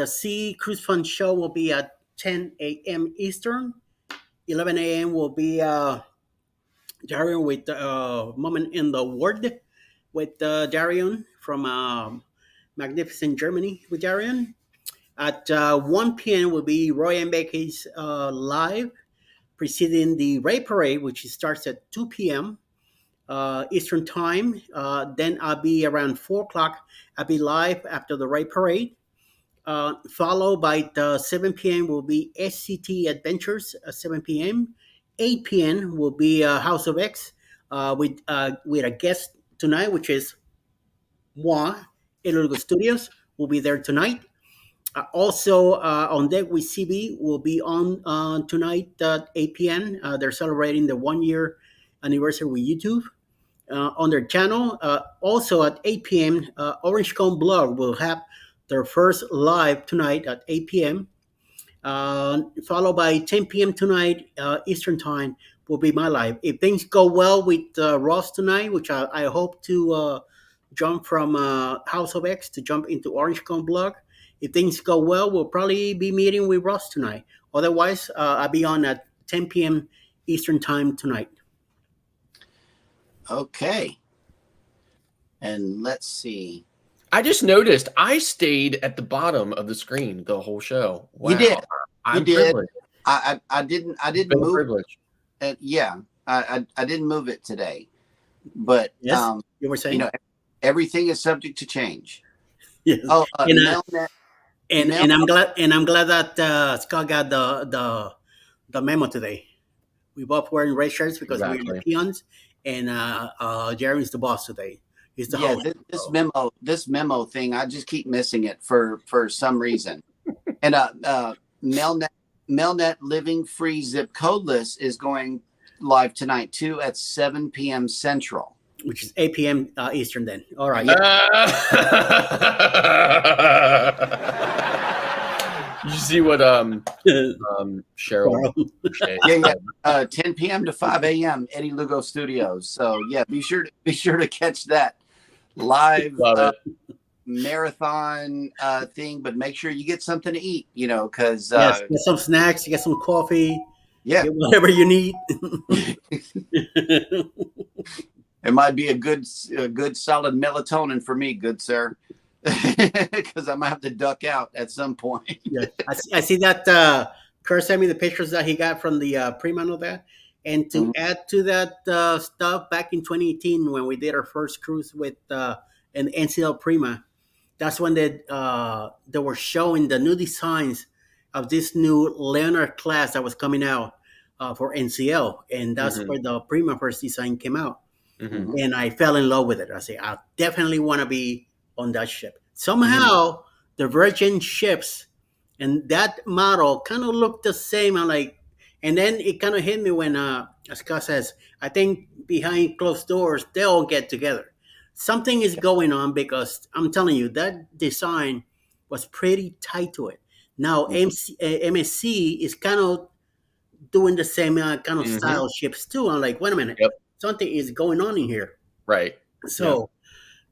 A: Sea Cruise Fun show will be at 10 a.m. Eastern. 11 a.m. will be Darion with Moment in the World with Darion from Magnificent Germany with Darion. At 1 p.m. will be Roy and Becky's live, preceding the Ray Parade, which starts at 2 p.m. Eastern time. Then I'll be around 4 o'clock. I'll be live after the raid parade. Followed by the 7 p.m. will be SCT Adventures at 7 p.m. 8 p.m. will be House of X with a guest tonight, which is moi, Lugo Studios. Will be there tonight. Also on deck with CB will be on tonight at 8 p.m. They're celebrating the 1 year anniversary with YouTube on their channel. Also at 8 p.m., Orange Cone Blog will have their first live tonight at 8 p.m. Followed by 10 p.m. tonight Eastern time will be my live. If things go well with Ross tonight, which I hope to jump from House of X to jump into Orange Cone Blog. If things go well, we'll probably be meeting with Ross tonight. Otherwise, I'll be on at 10 p.m. Eastern time tonight.
B: Okay. And let's see.
C: I just noticed I stayed at the bottom of the screen the whole show. Wow.
B: You did.
C: I'm
B: You did.
C: privileged.
B: I didn't
C: Been
B: move.
C: privileged.
B: Yeah, I didn't move it today, but
A: Yes, you were saying.
B: Everything is subject to change.
A: Yes.
B: Oh,
A: and, and I'm glad that Scott got the memo today. We both wearing red shirts because we're the peons, and Jeremy's the boss today. He's the host.
B: This memo thing, I just keep missing it for some reason. And Melnet Living Free Zip Codeless is going live tonight too at 7 p.m. Central,
A: which is 8 p.m. Eastern. Then, all right.
C: You see what Cheryl?
B: 10 p.m. to 5 a.m. Eddie Lugo Studios. So yeah, be sure to catch that live marathon thing. But make sure you get something to eat, because
A: yes, get some snacks, get some coffee,
B: get
A: whatever you need.
B: It might be a good solid melatonin for me, good sir. Because I might have to duck out at some point.
A: Yeah, I see that Kurt sent me the pictures that he got from the Prima and all that. And to add to that stuff, back in 2018 when we did our first cruise with an NCL Prima, that's when they were showing the new designs of this new Leonard class that was coming out for NCL, and that's where the Prima first design came out. And I fell in love with it. I say, I definitely want to be on that ship. Somehow the Virgin ships and that model kind of looked the same. I'm like, and then it kind of hit me when Scott says, I think behind closed doors they all get together. Something is going on, because I'm telling you that design was pretty tight to it. Now MSC is kind of doing the same kind of style ships too. I'm like, wait a minute, something is going on in here.
C: Right.
A: So,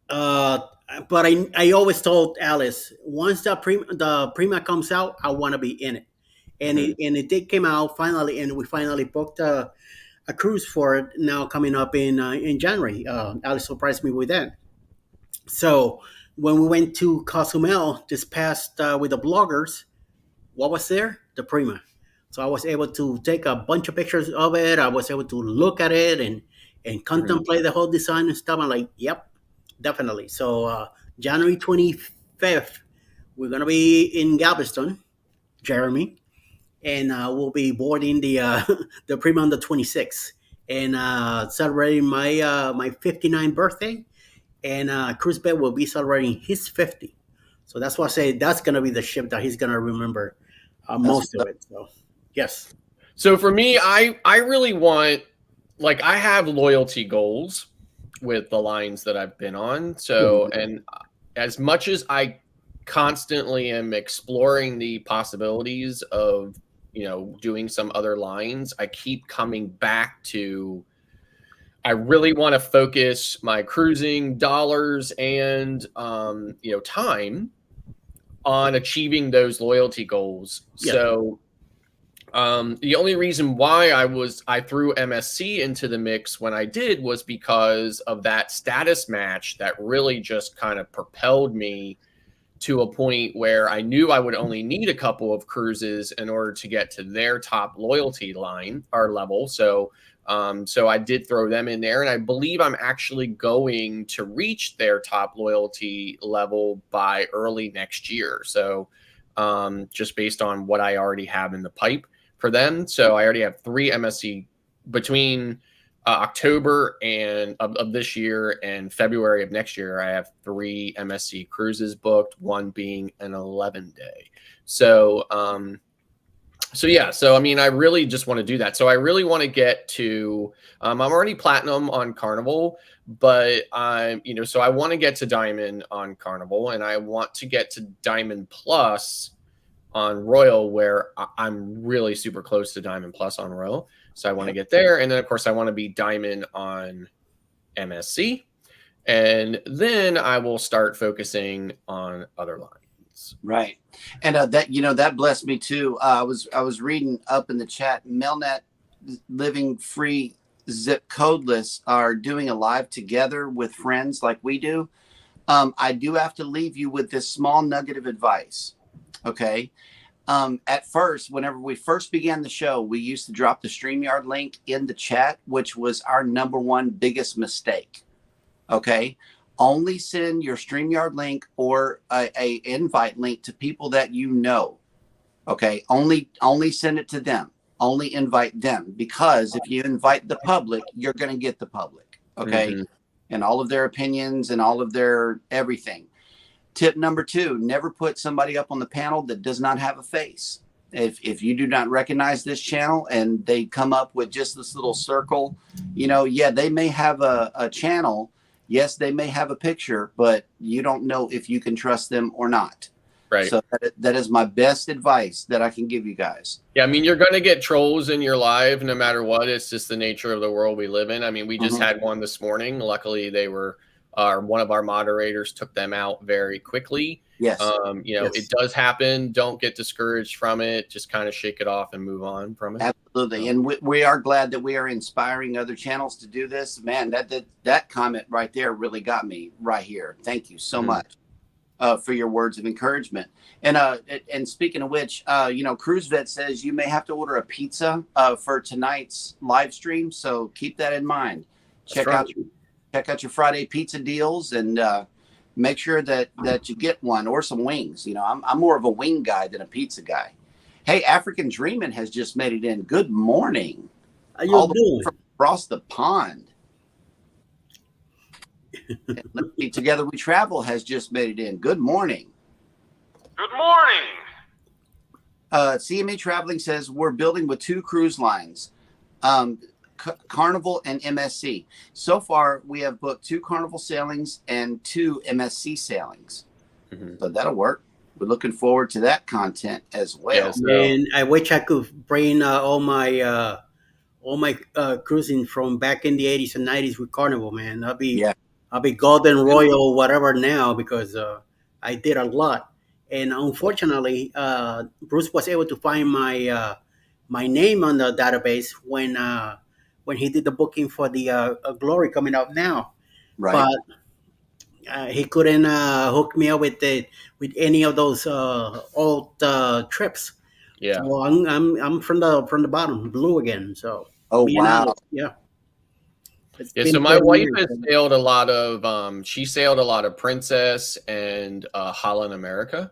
A: but I always told Alice, once the Prima comes out, I want to be in it. And it did come out finally, and we finally booked a cruise for it now coming up in January. Alice surprised me with that. So when we went to Cozumel this past with the bloggers, what was there? The Prima. So I was able to take a bunch of pictures of it. I was able to look at it and contemplate the whole design and stuff. I'm like, yep, definitely. So January 25th, we're going to be in Galveston, Jeremy, and we'll be boarding the Prima on the 26th and celebrating my 59th birthday. And Cruz Bed will be celebrating his 50. So that's why I say that's going to be the ship that he's going to remember most of it. So, yes.
C: So for me, I really want, like, I have loyalty goals with the lines that I've been on. So, and as much as I constantly am exploring the possibilities of, doing some other lines, I keep coming back to, I really want to focus my cruising dollars and, time on achieving those loyalty goals. Yeah. So the only reason why I threw MSC into the mix when I did was because of that status match that really just kind of propelled me to a point where I knew I would only need a couple of cruises in order to get to their top loyalty line or level. So I did throw them in there, and I believe I'm actually going to reach their top loyalty level by early next year. So just based on what I already have in the pipe for them. So I already have 3 MSC between October of this year and February of next year. I have 3 MSC cruises booked, one being an 11-day. So yeah, so I mean, I really just want to do that. So I really want to get to, I'm already platinum on Carnival, but so I want to get to diamond on Carnival, and I want to get to diamond plus on Royal, where I'm really super close to diamond plus on Royal. So I want to get there. And then of course I want to be diamond on MSC. And then I will start focusing on other lines.
B: Right. And that blessed me too. I was reading up in the chat, Melnet Living Free Zip Codeless are doing a live together with friends like we do. I do have to leave you with this small nugget of advice. Okay. At first, whenever we first began the show, we used to drop the StreamYard link in the chat, which was our #1 biggest mistake. Okay. Only send your StreamYard link or a invite link to people that you know. Okay. Only send it to them. Only invite them, because if you invite the public, you're going to get the public. Okay. Mm-hmm. And all of their opinions and all of their everything. Tip number 2, never put somebody up on the panel that does not have a face. If you do not recognize this channel and they come up with just this little circle, they may have a channel. Yes, they may have a picture, but you don't know if you can trust them or not.
C: Right.
B: So that is my best advice that I can give you guys.
C: Yeah, I mean, you're going to get trolls in your live no matter what. It's just the nature of the world we live in. I mean, we just had one this morning. Luckily, they were one of our moderators took them out very quickly.
B: Yes.
C: Yes. It does happen. Don't get discouraged from it. Just kind of shake it off and move on from it.
B: Absolutely. And we are glad that we are inspiring other channels to do this. Man, that comment right there really got me right here. Thank you so much for your words of encouragement. And speaking of which, Cruise Vet says you may have to order a pizza for tonight's live stream. So keep that in mind. Check out your Friday pizza deals and make sure that you get one or some wings. I'm more of a wing guy than a pizza guy. Hey, African Dreamin' has just made it in. Good morning.
A: How you doing?
B: From across the pond. Let's see, Together We Travel has just made it in. Good morning.
E: Good morning.
B: CMA Traveling says we're building with 2 cruise lines. Carnival and MSC. So far, we have booked 2 Carnival sailings and 2 MSC sailings. So that'll work. We're looking forward to that content as well.
C: Yes,
A: and I wish I could bring all my cruising from back in the 80s and 90s with Carnival, man. I'll be Golden Royal, whatever now, because I did a lot. And unfortunately, Bruce was able to find my name on the database when he did the booking for the Glory coming up now.
B: Right.
A: But he couldn't hook me up with any of those old trips.
C: Yeah.
A: So I'm from the bottom, blue again. So
B: wow.
A: Yeah.
C: So my wife has sailed a lot of she sailed a lot of Princess and Holland America.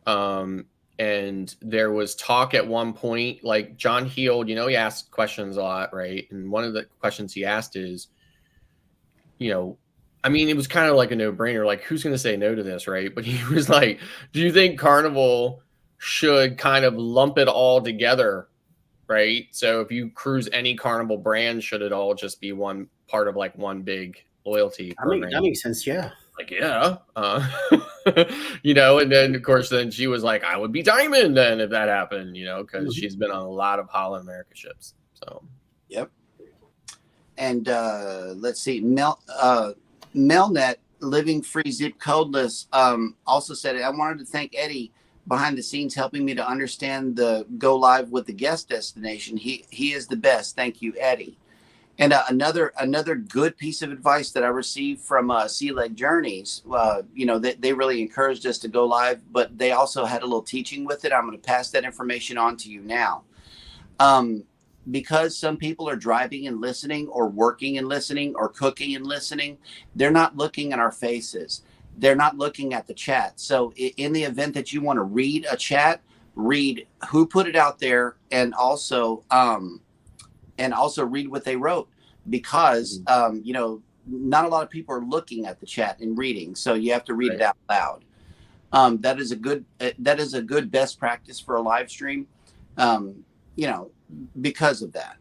C: And there was talk at one point, like John Heald, he asked questions a lot, right? And one of the questions he asked is, I mean, it was kind of like a no-brainer, like who's going to say no to this, right? But he was like, do you think Carnival should kind of lump it all together, right? So if you cruise any Carnival brand, should it all just be one part of like one big loyalty program?
A: That makes sense, yeah.
C: Like, yeah. And then of course, then she was like, I would be Diamond then if that happened, because she's been on a lot of Holland America ships. So,
B: yep. And let's see, Melnet Living Free Zip Codeless also said it. I wanted to thank Eddie behind the scenes helping me to understand the go live with the guest destination. He is the best. Thank you, Eddie. And another good piece of advice that I received from Sea Leg Journeys, they really encouraged us to go live, but they also had a little teaching with it. I'm going to pass that information on to you now. Because some people are driving and listening, or working and listening, or cooking and listening, they're not looking at our faces. They're not looking at the chat. So in the event that you want to read a chat, read who put it out there, and also read what they wrote, because not a lot of people are looking at the chat and reading, so you have to read it out loud. That is a good best practice for a live stream, because of that.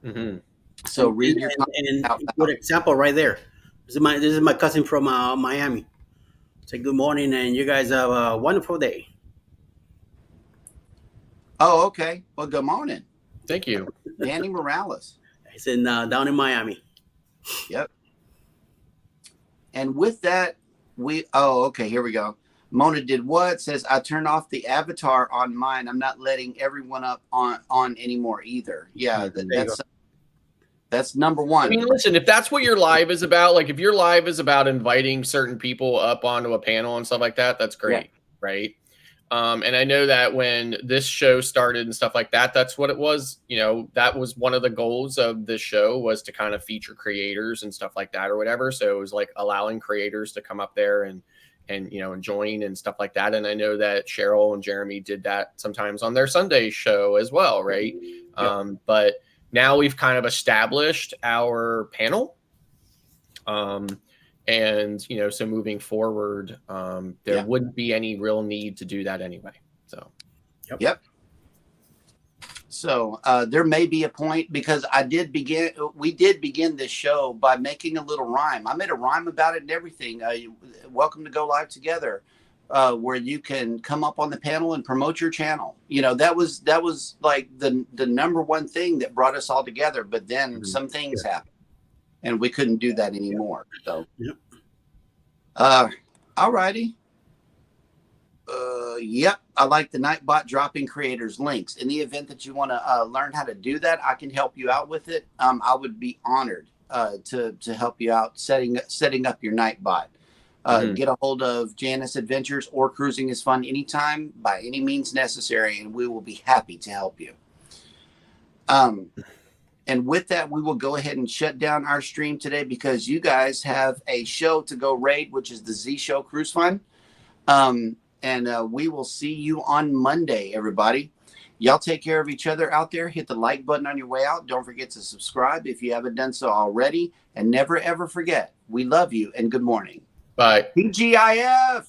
C: Mm-hmm.
B: So read your
A: and
B: out loud.
A: good example right there. This is my cousin from Miami. Say good morning, and you guys have a wonderful day.
B: Oh, okay. Well, good morning,
C: Thank you.
B: Danny Morales.
A: He's down in Miami.
B: Yep. And with that, okay, here we go. Mona did what? Says, I turned off the avatar on mine. I'm not letting everyone up on anymore either. Yeah, that's number one.
C: I mean, listen, if that's what your live is about, like if your live is about inviting certain people up onto a panel and stuff like that, that's great, right? And I know that when this show started and stuff like that, that's what it was. That was one of the goals of this show, was to kind of feature creators and stuff like that or whatever. So it was like allowing creators to come up there and join and stuff like that. And I know that Cheryl and Jeremy did that sometimes on their Sunday show as well, right? Yep. But now we've kind of established our panel. And, so moving forward, there wouldn't be any real need to do that anyway. So,
B: yep. So there may be a point, because we did begin this show by making a little rhyme. I made a rhyme about it and everything. Welcome to Go Live Together, where you can come up on the panel and promote your channel. That was like the number one thing that brought us all together. But then some things happened, and we couldn't do that anymore. So, all righty. Yep. I like the Nightbot dropping creators links. In the event that you want to learn how to do that, I can help you out with it. I would be honored to help you out setting up your Nightbot. Get a hold of J&S Adventures or Cruising is Fun anytime, by any means necessary, and we will be happy to help you. And with that, we will go ahead and shut down our stream today, because you guys have a show to go raid, which is the Z Show Cruise Fun. And we will see you on Monday, everybody. Y'all take care of each other out there. Hit the like button on your way out. Don't forget to subscribe if you haven't done so already. And never, ever forget, we love you and good morning.
C: Bye.
B: TGIF.